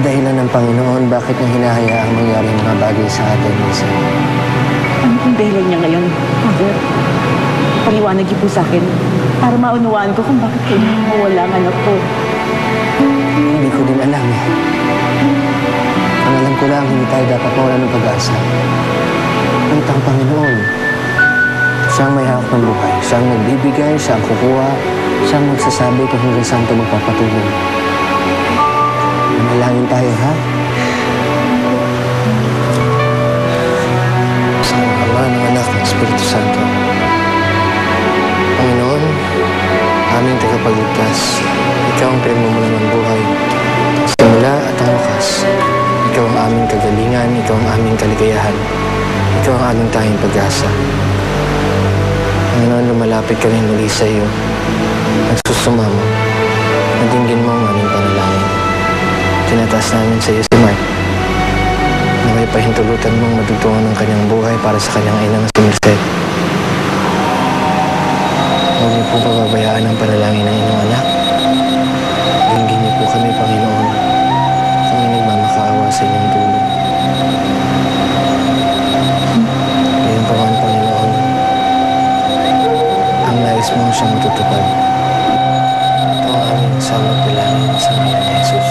dahilan ng Panginoon bakit niya hinahayaang mangyari ang mga bagay sa atin minsan? Ano kung dahilan niya ngayon, Father? Paliwanag niyo po sa akin para maunawaan ko kung bakit kayo mawala ang anak ko. Hindi ko din alam eh. Ang alam ko lang, hindi tayo dapat mawala ng pag-asa. Ang Panginoon, siyang may hawak ng buhay. Siyang nagbibigay, siyang kukuha, siyang magsasabi kung hanggang saan ito magpapatuloy. Manalangin tayo, ha? Sa Ama, ng Anak, ng Espiritu Santo. Panginoon, aming tagapagligtas, Ikaw ang pinagmumula ng buhay. Simula at ang wakas, Ikaw ang aming kagalingan, Ikaw ang aming kaligayahan, Ikaw ang aming tanging pag-asa. Panginoon, lumalapit kami muli sa iyo. Nagsusumamo. Nadinggin mo ang aming panalangin. Tinataas namin sa iyo si Mark na may pahintulutan mong madugtungan ng kanyang buhay para sa kanyang ina na si Merced. Huwag niyo po pababayaan ang panalangin ng inyong anak. Dinggin niyo po kami, Panginoon, kami nagmamakaawa sa inyong tulong. Ngayon pa man, Panginoon, ang nais mo siyang matutupad. Ito ang aming samang bilangin sa ngalan ni Jesus.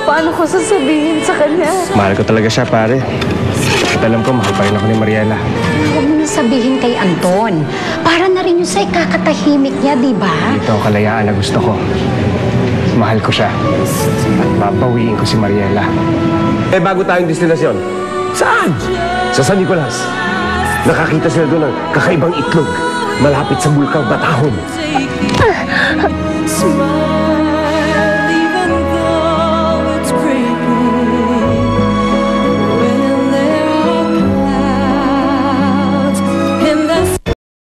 Paano ko sasabihin sa kanya? Mahal ko talaga siya, pare. At alam ko, mahal pa rin ako ni Mariela. Huwag mo na sabihin kay Anton. Para na rin yung sa ikakatahimik niya, di ba? Ito ang kalayaan na gusto ko. Mahal ko siya. At papawiin ko si Mariela. Eh, bago tayong destinasyon. Saan? Sa San Nicolas. Nakakita sila doon ng kakaibang itlog. Malapit sa Bulkang Batahon.